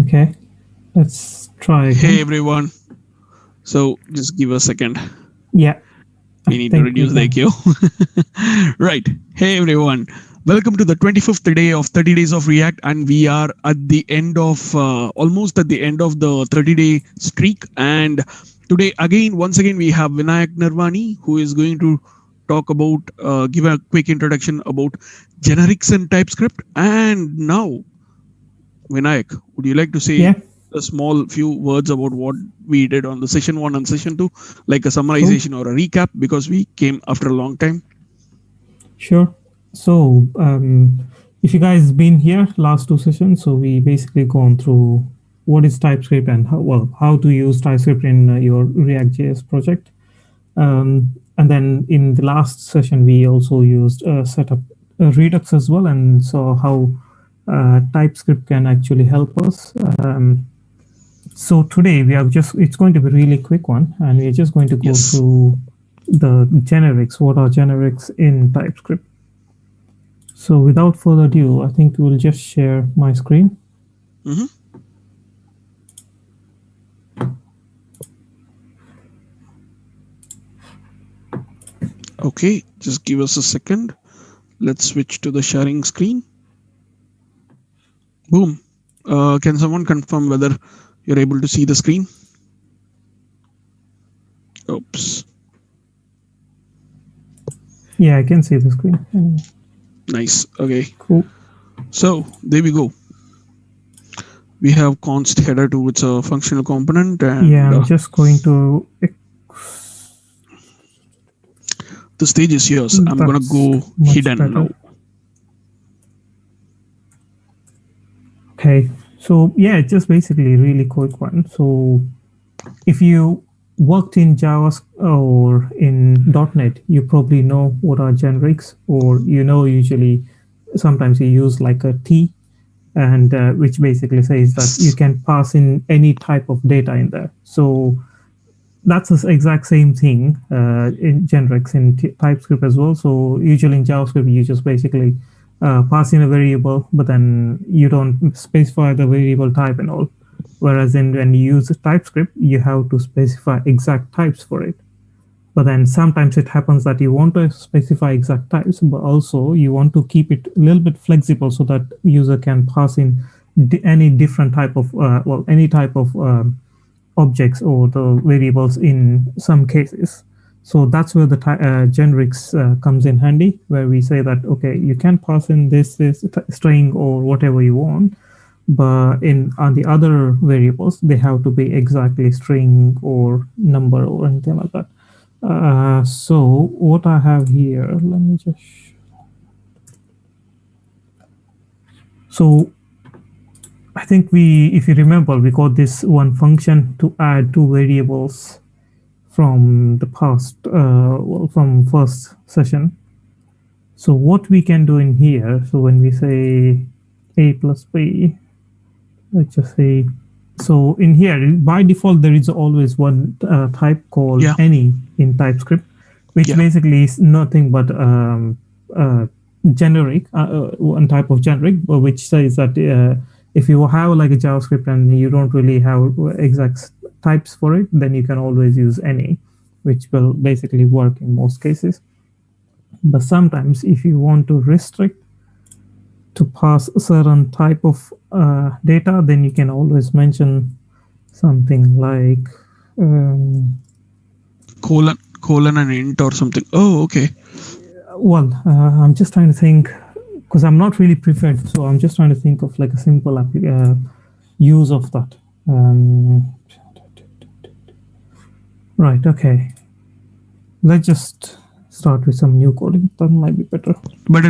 Okay, let's try Hey again. everyone. So just give a second. Yeah, I We need to think we reduce the can. IQ. Right. Hey everyone. Welcome to the 25th day of 30 days of React, and we are at the end of almost at the end of the 30-day streak. And today again, once again, we have Vinayak Nirvani who is going to talk about give a quick introduction about generics and TypeScript. And now, Vinayak, would you like to say Yeah, a small few words about what we did on the session one and session two, like a cool. summarization or a recap, because we came after a long time? Sure. So, if you guys been here last two sessions, so we basically gone through what is TypeScript and how to use TypeScript in your React.js project. And then in the last session, we also used set up Redux as well and saw how TypeScript can actually help us. So today we are it's going to be a really quick one, and we're just going to go Yes. through the generics. What are generics in TypeScript? So without further ado, I think we'll just share my screen. Hmm. Okay, just give us a second. Let's switch to the sharing screen. Boom. Can someone confirm whether you're able to see the screen? Oops. Yeah, I can see the screen. Nice. Okay. Cool. So there we go. We have const header to its a functional component, Yeah, and I'm just going to. the stage is yours. I'm gonna That's go much hidden better. now. Okay, so yeah, it's just basically a really quick one. So if you worked in Java or in .NET, you probably know what are generics, or usually sometimes you use like a T, and which basically says that you Yes. can pass in any type of data in there. So that's the exact same thing in generics in TypeScript as well. So usually in JavaScript, you just basically pass in a variable, but then you don't specify the variable type and all. Whereas when you use TypeScript, you have to specify exact types for it. But then sometimes it happens that you want to specify exact types, but also you want to keep it a little bit flexible so that user can pass in any different type of any type of objects or the variables in some cases. So that's where the generics comes in handy, where we say that okay, you can pass in this string or whatever you want, but in on the other variables they have to be exactly string or number or anything like that. So what I have here, let me just. So I think if you remember, we got this one function to add two variables from the past, from first session. So what we can do in here, so when we say a plus b, let's just say, so in here, by default, there is always one type called Yeah. any in TypeScript, which Yeah. basically is nothing but generic, one type of generic, which says that if you have like a JavaScript and you don't really have exact types for it, then you can always use any, which will basically work in most cases. But sometimes if you want to restrict to pass a certain type of data, then you can always mention something like Colon and int or something. Oh, okay. I'm just trying to think because I'm not really prepared, so I'm just trying to think of like a simple use of that. Um, right, okay. Let's just start with some new coding. That might be better. But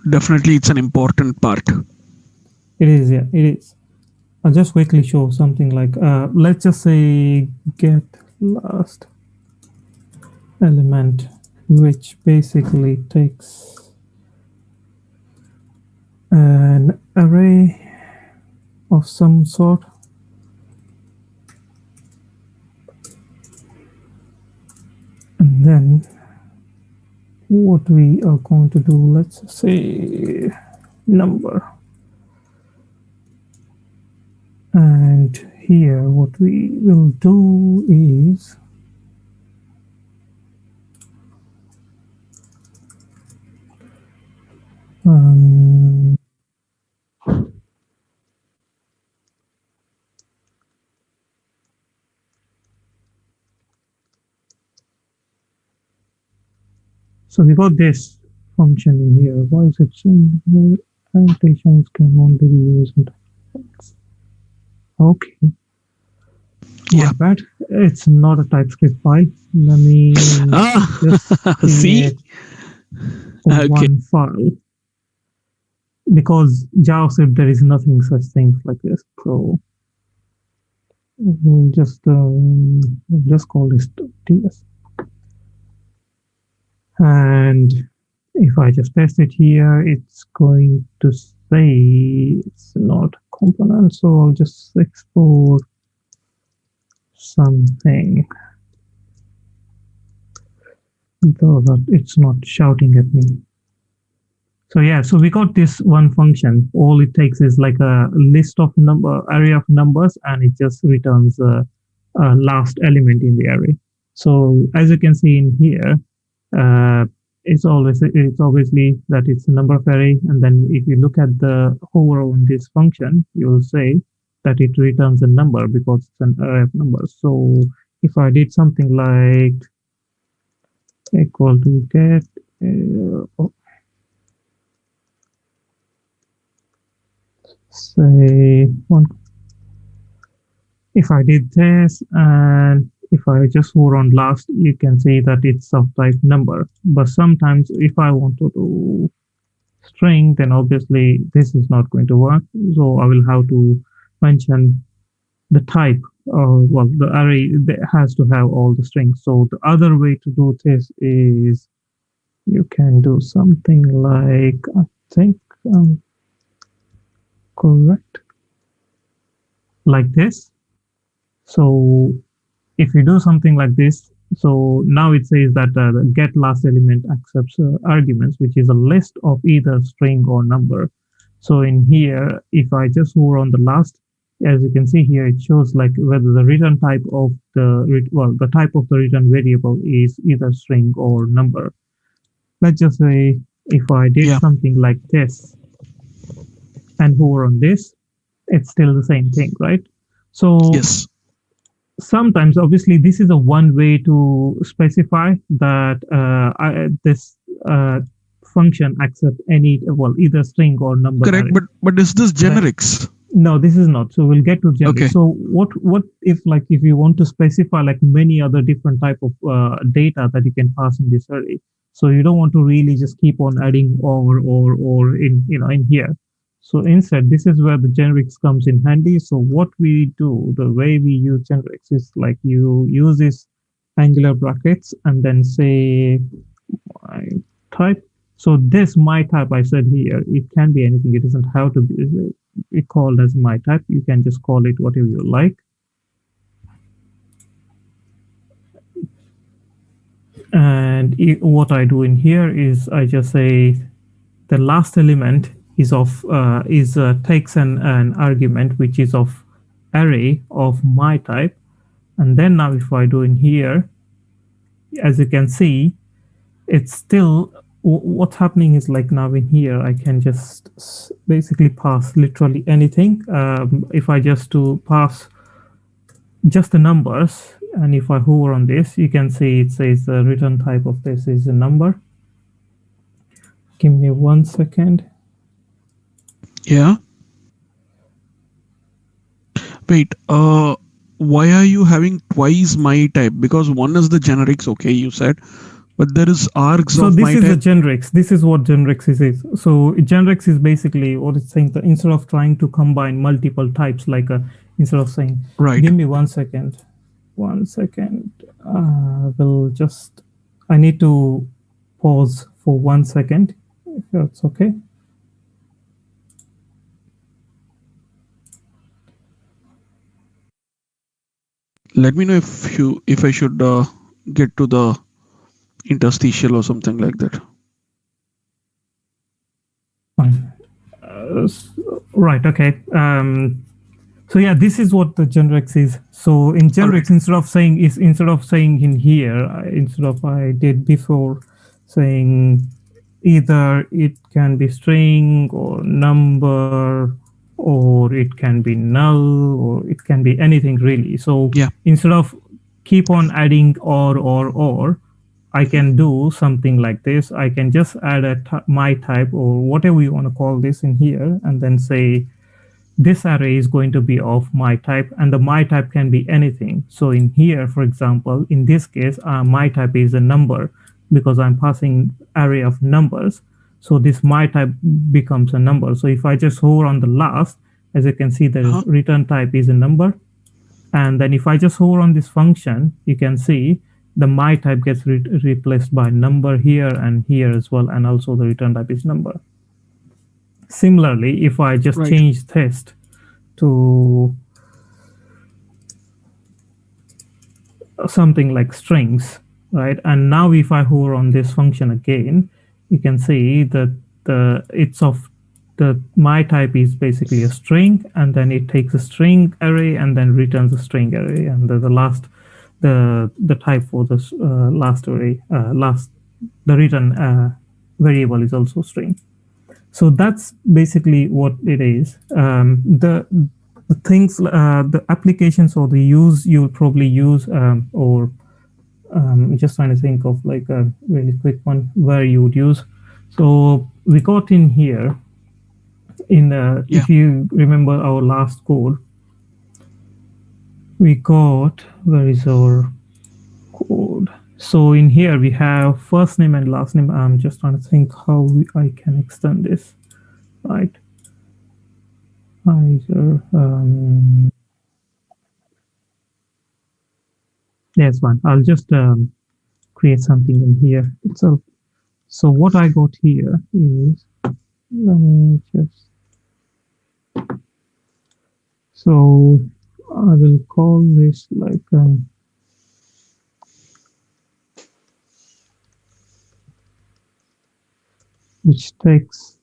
definitely it's an important part. It is, yeah, it is. I'll just quickly show something like let's just say get last element, which basically takes an array of some sort. And then what we are going to do, let's say number. here what we will do is um, so we got this function in here. Why is it saying here annotations can only be used in TypeScript? Okay, my Yeah. bad. It's not a TypeScript file. Let me just Ah, see? create Okay. one file because JavaScript there is nothing such things like this. So we'll just call this TS. And if I just paste it here, it's going to say it's not component. So I'll just export something, though that it's not shouting at me. So yeah, so we got this one function. All it takes is like a list of array of numbers, and it just returns the last element in the array. So as you can see in here, uh, it's obviously that it's a number of array, and then if you look at the hover on this function, you will say that it returns a number because it's an array of numbers. So if I did something like equal to get say one, if I did this and if I just hover on last, you can see that it's of type number. But sometimes if I want to do string, then obviously this is not going to work. So I will have to mention the type, or well, the array that has to have all the strings. So the other way to do this is you can do something like, I think correct, like this. So if you do something like this, so now it says that the get last element accepts arguments, which is a list of either string or number. So in here, if I just hover on the last, as you can see here, it shows like whether the return type of the type of the return variable is either string or number. Let's just say if I did Yeah. something like this and hover on this, it's still the same thing, right? So Yes. sometimes obviously this is a one way to specify that this uh, function accepts any, well, either string or number Correct. array. But is this Right? generics? No, this is not. So we'll get to generic. Okay. So what if like if you want to specify like many other different type of data that you can pass in this array? So you don't want to really just keep on adding or in in here. So instead, this is where the generics comes in handy. So what we do, the way we use generics is like you use this angular brackets and then say my type. So this my type I said here, it can be anything. It doesn't have to be called as my type. You can just call it whatever you like. And what I do in here is I just say the last element is of takes an argument which is of array of my type, and then now if I do in here, as you can see, it's still what's happening is like now in here I can just basically pass literally anything. If I just to pass just the numbers, and if I hover on this, you can see it says the return type of this is a number. Give me 1 second. Yeah. Wait. Why are you having twice my type? Because one is the generics. Okay, you said, but there is args So of this my is the type. generics. This is what generics is. So generics is basically what it's saying that instead of trying to combine multiple types, like instead of saying, Right. give me 1 second, 1 second, we'll just, I need to pause for 1 second, if that's okay. Let me know if I should get to the interstitial or something like that. Fine. Right, okay. So yeah, this is what the genrex is. So in All right. genrex, instead of saying in here, instead of I did before saying either it can be string or number, or it can be null, or it can be anything really. So Yeah. instead of keep on adding or, I Hmm. can do something like this. I can just add my type or whatever you want to call this in here, and then say this array is going to be of my type, and the my type can be anything. So in here, for example, in this case, my type is a number because I'm passing array of numbers. So this my type becomes a number. So if I just hover on the last, as you can see, the Uh-huh. return type is a number. And then if I just hover on this function, you can see the my type gets replaced by number here and here as well. And also the return type is number. Similarly, if I just Right. change test to something like strings, right? And now if I hover on this function again, you can see that the my type is basically a string, and then it takes a string array and then returns a string array, and the last the type for this last array last the return variable is also string. So that's basically what it is. The things, the applications or the use you'll probably use, or just trying to think of like a really quick one where you would use. So we got in here in Yeah. if you remember our last code, we got where is our code? So in here we have first name and last name. I'm just trying to think how I can extend this, right? Either, there's one. I'll just create something in here itself. So what I got here is, let me just, so I will call this like which takes,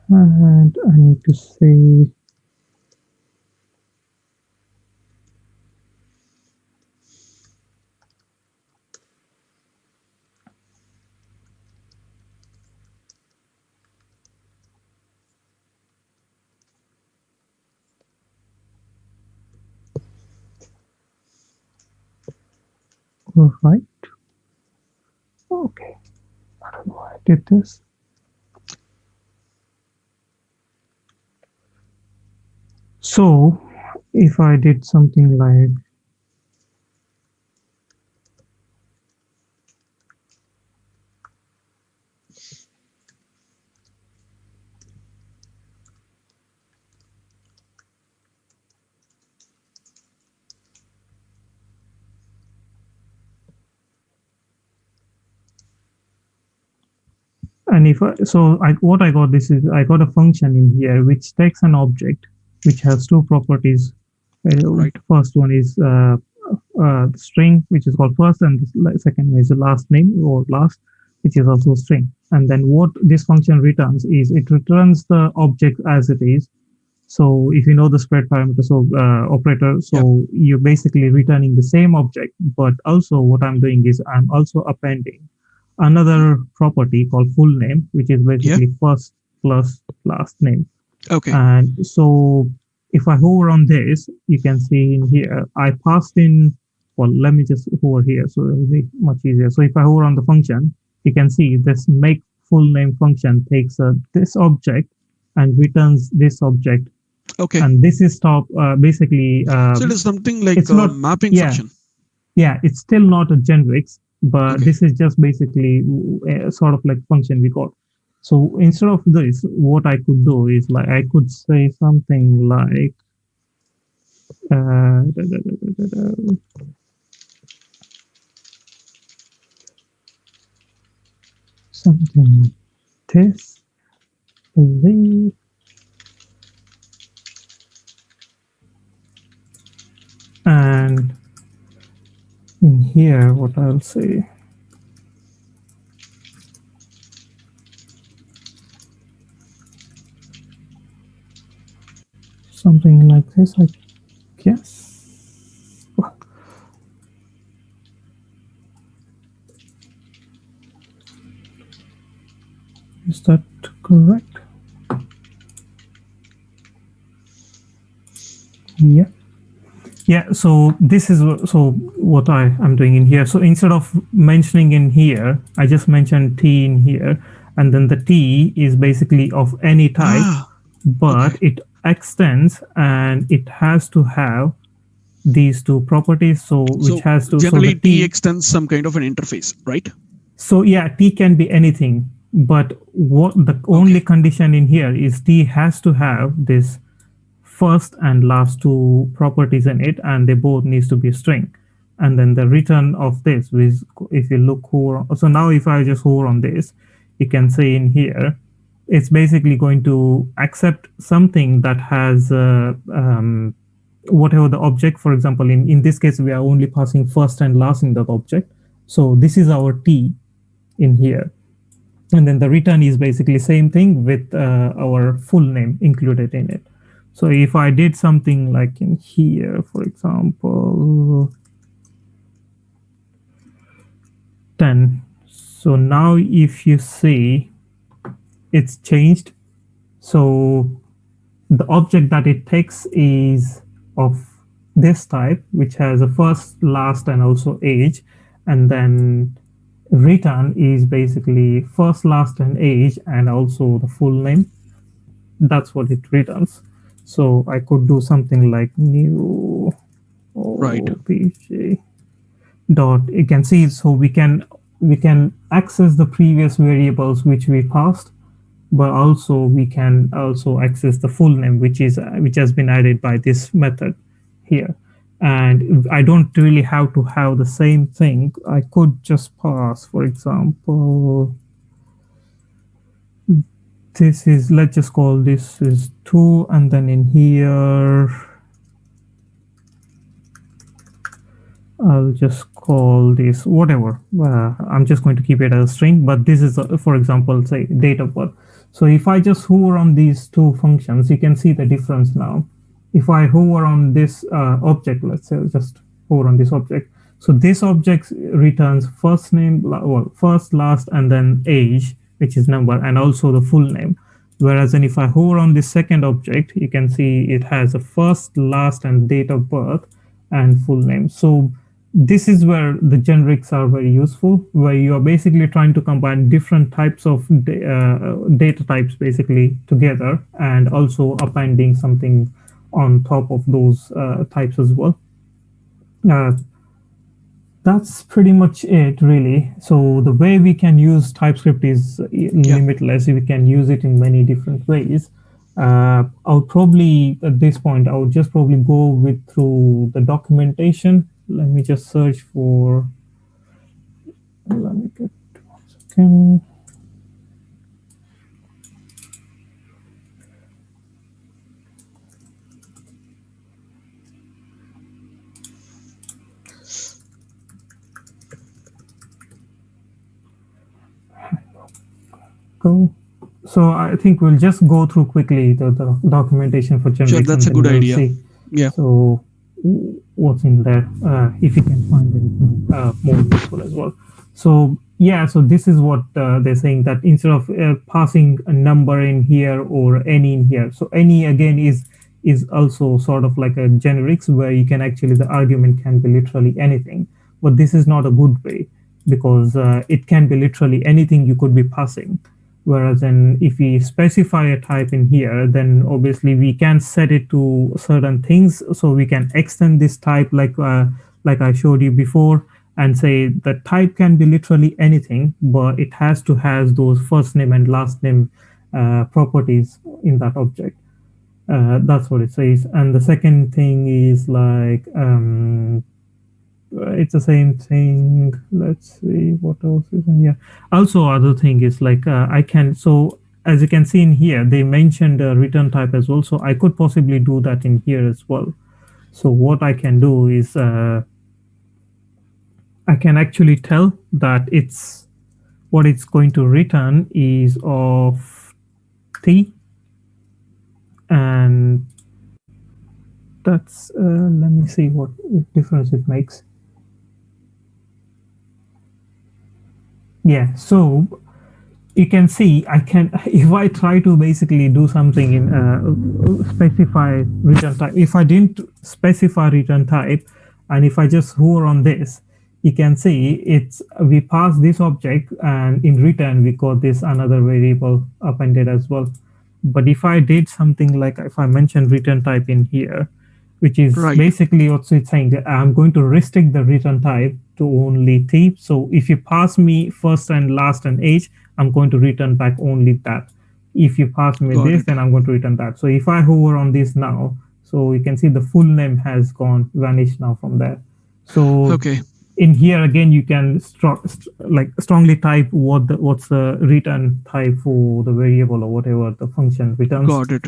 and I need to say, all right, okay, I don't know why I did this. So if I did something like, and if I, so I, what I got this is I got a function in here which takes an object which has two properties. Right. First one is the string, which is called first, and the second one is the last name or last, which is also string. And then what this function returns is it returns the object as it is. So if you know the spread parameter, so operator, Yeah. so you're basically returning the same object, but also what I'm doing is I'm also appending Hmm. another property called full name, which is Yeah. basically first plus last name. Okay. And so if I hover on this, you can see in here, I passed in, well, let me just hover here so it will be much easier. So if I hover on the function, you can see this make full name function takes this object and returns this object. Okay. And this is top, basically, So it is something like it's a not, mapping yeah, function. yeah, it's still not a generics, but Okay. this is just basically sort of like function we got. So instead of this, what I could do is like I could say something like da, da, da, da, da, da, something like this. Believe here, what I'll say, something like this, I guess. Is that correct? Yeah. Yeah, so this is so what I am doing in here. So instead of mentioning in here, I just mentioned T in here, and then the T is basically of any type, Ah, but okay. it extends and it has to have these two properties. So which So has to, so the generally T T, extends some kind of an interface, right? so yeah, T can be anything, but what the only Okay. condition in here is T has to have this first and last two properties in it, and they both needs to be a string. And then the return of this, which if you look hover, so now if I just hover on this, you can say in here, it's basically going to accept something that has whatever the object. For example, in this case, we are only passing first and last in that object. So this is our T in here, and then the return is basically same thing with our full name included in it. So if I did something like in here, for example, 10, so now if you see, it's changed. So the object that it takes is of this type, which has a first, last, and also age. And then return is basically first, last, and age, and also the full name. That's what it returns. So I could do something like new Right. obj dot, you can see, so we can access the previous variables which we passed, but also we can also access the full name which has been added by this method here. And I don't really have to have the same thing. I could just pass, for example, this is, let's just call this is 2, and then in here I'll just call this whatever. I'm just going to keep it as a string, but this is, for example, say date of birth. So if I just hover on these two functions, you can see the difference now. If I hover on this object, let's say just hover on this object. So this object returns first name, well, first, last, and then age, which is number, and also the full name. Whereas then if I hover on this second object, you can see it has a first, last, and date of birth and full name. So this is where the generics are very useful, where you are basically trying to combine different types of data types basically together, and also appending something on top of those types as well. Uh, that's pretty much it, really. So the way we can use TypeScript is Yeah. limitless. We can use it in many different ways. I would probably, at this point, I would just probably go with through the documentation. Let me just search for. Let me get 1 second. Go. So I think we'll just go through quickly the documentation for Sure, generics, that's and a then good we'll idea. see. Yeah. So what's in there, if you can find anything more useful as well. So yeah, so this is what they're saying, that instead of passing a number in here or any in here, so any again is also sort of like a generics, where you can actually, the argument can be literally anything. But this is not a good way, because it can be literally anything you could be passing. Whereas then if we specify a type in here, then obviously we can set it to certain things. So we can extend this type like I showed you before, and say the type can be literally anything, but it has to has those first name and last name properties in that object. That's what it says. And the second thing is like it's the same thing. Let's see what else is in here. Also, other thing is like I can, so as you can see in here, they mentioned return type as well. So I could possibly do that in here as well. So what I can do is I can actually tell that it's what it's going to return is of t, and that's let me see what difference it makes. Yeah, so you can see I can if I try to basically do something in specify return type. If I didn't specify return type, and if I just hover on this, you can see it's we pass this object, and in return we got this another variable appended as well. But if I did something like if I mentioned return type in here, which is Right. basically also it's saying that I'm going to restrict the return type to only t. So if you pass me first and last and age, I'm going to return back only that. If you pass me Got this, it. then I'm going to return that. So if I hover on this now, so you can see the full name has gone vanished now from there. So Okay. in here again, you can like strongly type what's the return type for the variable or whatever the function returns. Got it.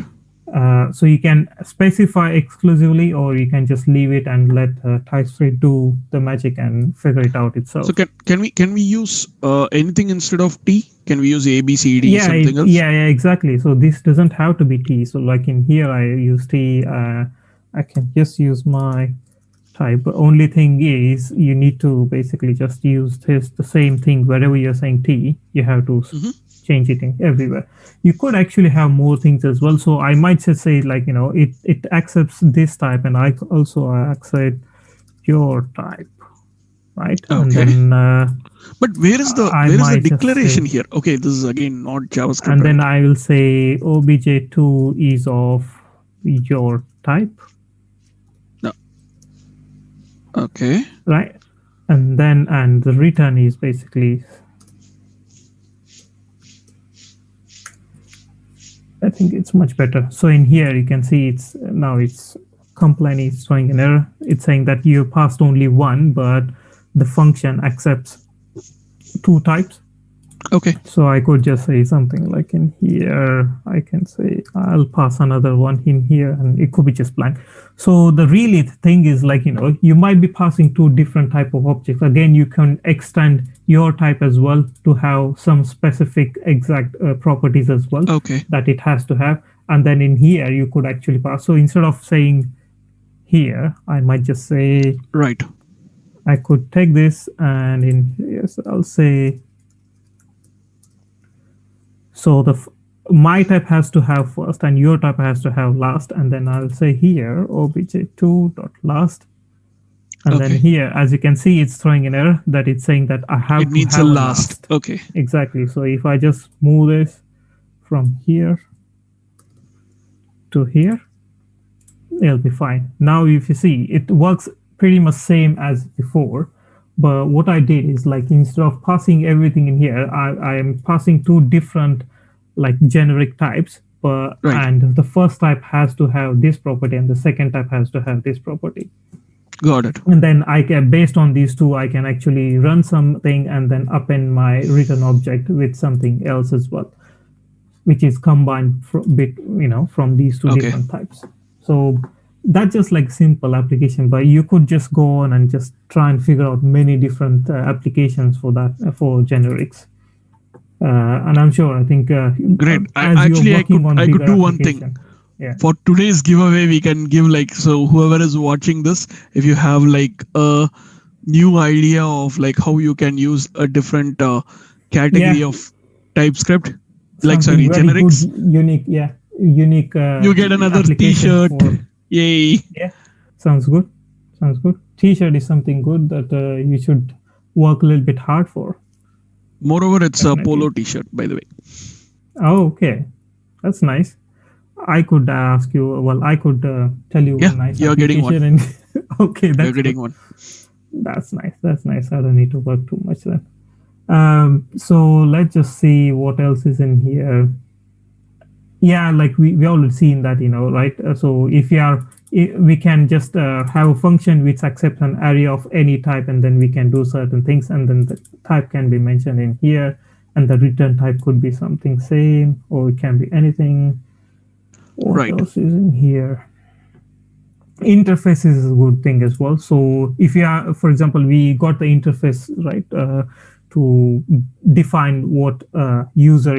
So you can specify exclusively, or you can just leave it and let TypeScript do the magic and figure it out So itself. can we use anything instead of T? Can we use A B C D Yeah, something else? yeah, exactly. So this doesn't have to be T. So like in here, I use T. I can just use my type. But only thing is, you need to basically just use this the same thing wherever you're saying T. You have to Hmm. change it in everywhere. You could actually have more things as well. So I might just say like it accepts this type, and I also accept your type, right? And Okay. then But I where is the might just say, declaration here? Okay, this is again not JavaScript, and then right? I will say obj2 is of your type, No. Okay. right? And the return is basically, I think it's much better. So in here you can see it's now it's complaint is throwing an error. It's saying that you passed only one, but the function accepts two types. Okay. So I could just say something like in here, I can say I'll pass another one in here, and it could be just blank. So the really thing is like, you might be passing two different type of objects. Again, you can extend your type as well to have some specific exact properties as well Okay. that it has to have. And then in here, you could actually pass. So instead of saying here, I might just say, Right. I could take this, and in yes, I'll say, so my type has to have first and your type has to have last, and then I'll say here obj2 dot last, and then Okay. here as you can see it's throwing an error that it's saying that I It have to needs a have a last. last. Okay. Exactly. So if I just move this from here to here, it'll be fine. Now if you see, it works pretty much same as before, but what I did is like instead of passing everything in here, I am passing two different like generic types, but Right. and the first type has to have this property and the second type has to have this property. Got it. And then I can, based on these two, I can actually run something and then append my return object with something else as well, which is combined from these two Okay. different types. So that's just like simple application, but you could just go on and just try and figure out many different applications for that for generics. And I'm sure I think Great. I as you're actually working on I could bigger do one thing. application, yeah, For today's giveaway, we can give like, so whoever is watching this, if you have like a new idea of like how you can use a different category yeah, of TypeScript, like something sorry, very good, generics, unique, yeah, unique you get another application T-shirt. for, Yay! yeah, sounds good, sounds good. T-shirt is something good that you should work a little bit hard for. Moreover, it's a Definitely. polo T-shirt, by the way. Oh, okay. That's nice. I could ask you, well, I could tell you Yeah, one nice you're getting one. application and okay, You're that's getting good. one. That's nice. That's nice. I don't need to work too much then. So let's just see what else is in here. Yeah, like we already seen that, right? So if you are, we can just have a function which accepts an array of any type, and then we can do certain things, and then the type can be mentioned in here, and the return type could be something same, or it can be anything. What Right. else is in here? interface is a good thing as well. So if you are, for example, we got the interface right to define what user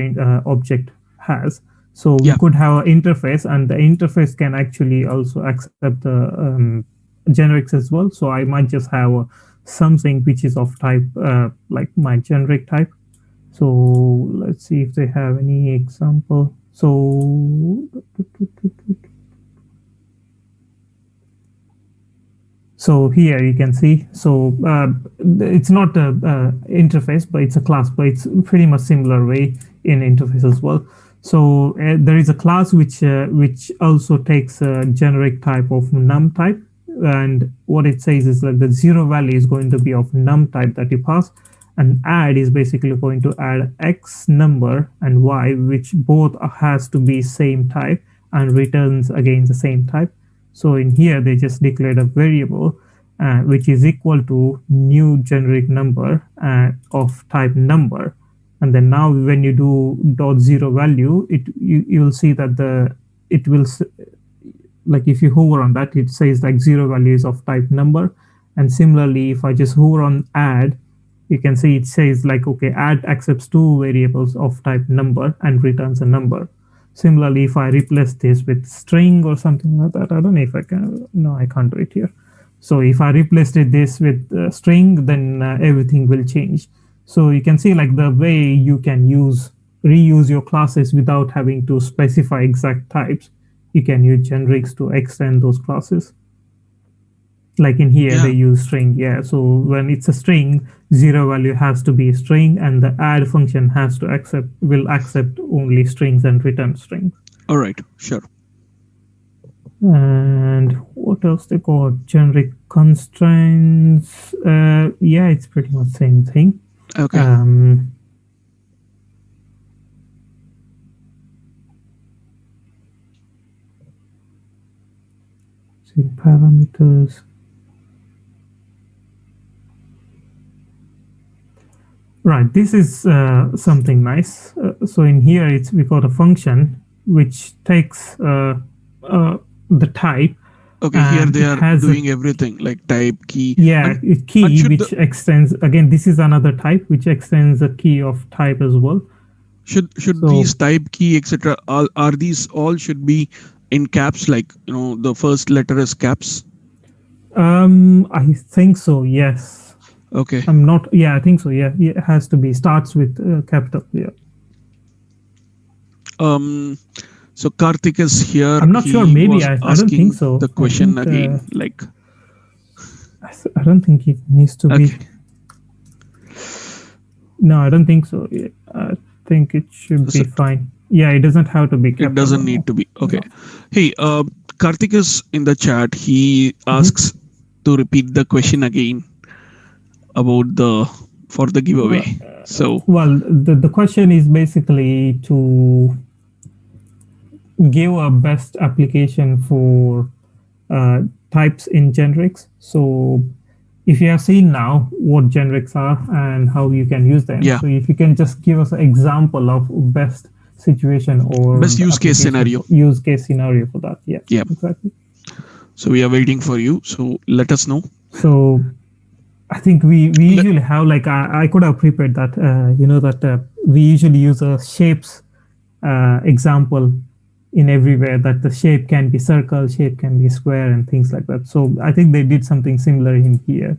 object has. So we Yeah. could have an interface, and the interface can actually also accept the generics as well. So I might just have something which is of type like my generic type. So let's see if they have any example. So so here you can see, so it's not a, interface, but it's a class, but it's pretty much similar way in interface as well. So there is a class which also takes a generic type of num type, and what it says is that the zero value is going to be of num type that you pass, and add is basically going to add x number and y, which both has to be same type and returns again the same type. So in here, they just declared a variable which is equal to new generic number of type number. And then now when you do dot zero value, you will see that it will like if you hover on that, it says like zero value is of type number. And similarly, if I just hover on add, you can see it says like, okay, add accepts two variables of type number and returns a number. Similarly, if I replace this with string or something like that, I don't know if I can, no, I can't do it here. So if I replaced this with string, then everything will change. So you can see like the way you can reuse your classes without having to specify exact types. You can use generics to extend those classes. Like in here, they Yeah. use string. Yeah. So when it's a string, zero value has to be a string, and the add function will accept only strings and return strings. All right. Sure. And what else they got? Generic constraints. Yeah, it's pretty much same thing. Okay. Um, see parameters. Right, this is something nice. So in here, we got a function which takes the type, Okay. Here and they it are has a doing everything like type key yeah and a and key should the which extends. Again, this is another type which extends a key of type as well. should these So type key etc. Are these all should be in caps like the first letter is caps. I think so. Yes, Okay. I'm not. Yeah, I think so. Yeah, yeah, it has to be starts with capital. Yeah, Um. So Karthik is here. I'm not sure. He Maybe was I don't think asking so. the I question think again. Like, I don't think it needs to be. okay, No, I don't think so. Yeah, I think it should is be it? fine. Yeah, it doesn't have to be It capital or doesn't no. need to be. Okay. No. Hey, Karthik is in the chat. He Mhm. asks to repeat the question again about the for the giveaway. Uh, So, well, the question is basically to give a best application for uh, types in generics. So if you have seen now what generics are and how you can use them, yeah, so if you can just give us an example of best situation or best the use case application scenario. for use case scenario for that. Yeah, Yeah. exactly. So we are waiting for you. So let us know. So I think we Le- usually have like I could have prepared that that we usually use a shapes example in everywhere, that the shape can be circle, shape can be square, and things like that. So I think they did something similar in here.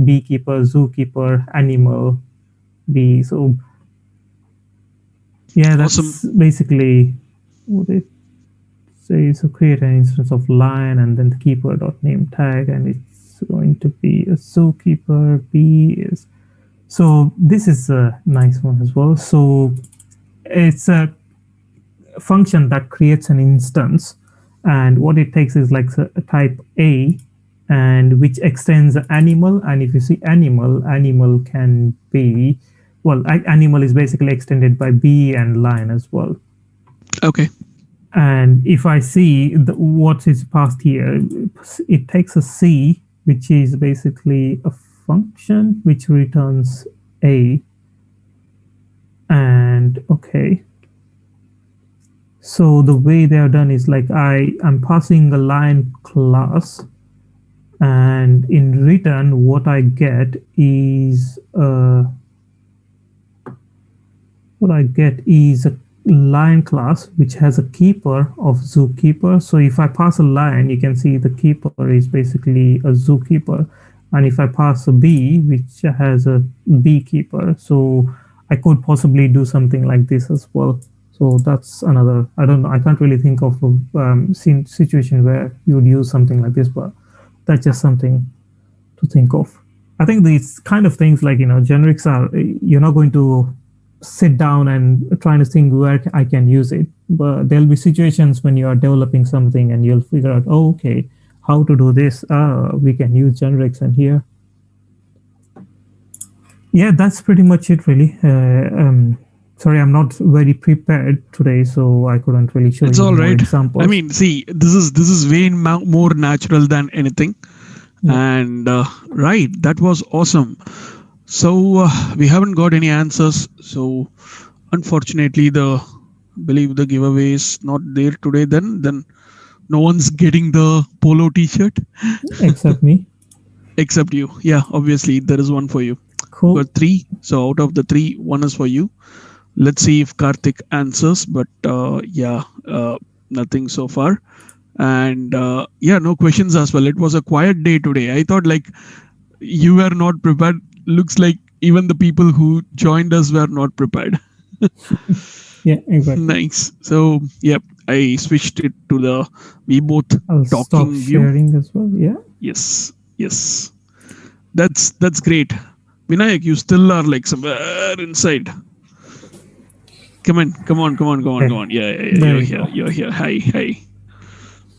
Beekeeper, zookeeper, animal, bee. So yeah, awesome. that's basically what it says. So create an instance of lion and then the keeper dot name tag, and it's going to be a zookeeper. Bee is so this is a nice one as well. So it's a function that creates an instance, and what it takes is like a type a, and which extends animal. And if you see animal can be, well, animal is basically extended by bee and lion as well. Okay. And if I see what is passed here, it takes a c, which is basically a function which returns a. And okay, So the way they are done is like I am passing a line class, and in return, what I get is a line class which has a keeper of zookeeper. So if I pass a line, you can see the keeper is basically a zookeeper. And if I pass a bee, which has a beekeeper, so I could possibly do something like this as well. So that's another. I don't know. I can't really think of a situation where you would use something like this, but that's just something to think of. I think these kind of things like generics are you're not going to sit down and trying to think where I can use it, but there'll be situations when you are developing something and you'll figure out, oh, okay, how to do this. We can use generics and here. Yeah, that's pretty much it, really. Sorry, I'm not very prepared today, so I couldn't really show It's you all more right. I examples. mean, see, this is way more natural than anything. Yeah, And right, that was awesome. So we haven't got any answers. So unfortunately, the believe the giveaway is not there today. Then no one's getting the polo T-shirt except me. except you. Yeah, obviously there is one for you. We Cool. got three. So out of the three, one is for you. Let's see if Karthik answers. But yeah, nothing so far. And yeah, no questions as well. It was a quiet day today. I thought like you were not prepared. Looks like even the people who joined us were not prepared. Yeah, exactly. Nice. So, yep, I switched it to the we both I'll stop talking view. sharing as well. Yeah. Yes, yes. That's great. Vinayak, you still are like somewhere inside. Come on, come on, come on, come on, Okay. come on. Yeah, yeah, yeah. There You're you here. go. You're here. Hi, hi.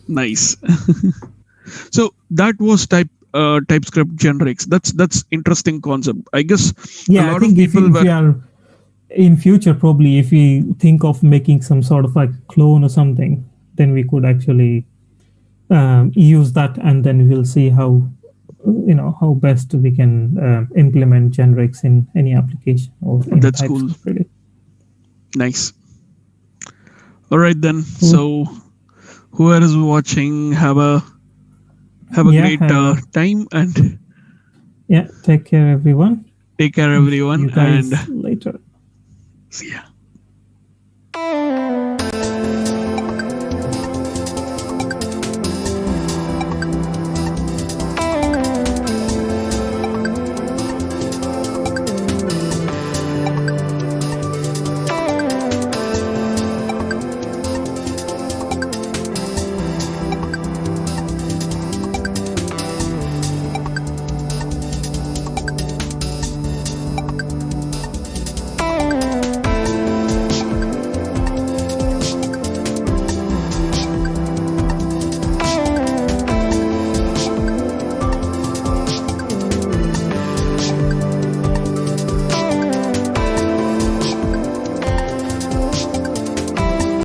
Nice. So that was TypeScript generics. That's interesting concept. I guess a Yeah, I lot of think if people we, if were we are in future, probably if we think of making some sort of like clone or something, then we could actually use that, and then we'll see how best we can implement generics in any application or in that's cool. TypeScript. Really Nice. All right then. cool. So whoever is watching, have a Yeah. great time and Yeah. Take care, everyone. take care And see everyone you and guys later. see ya.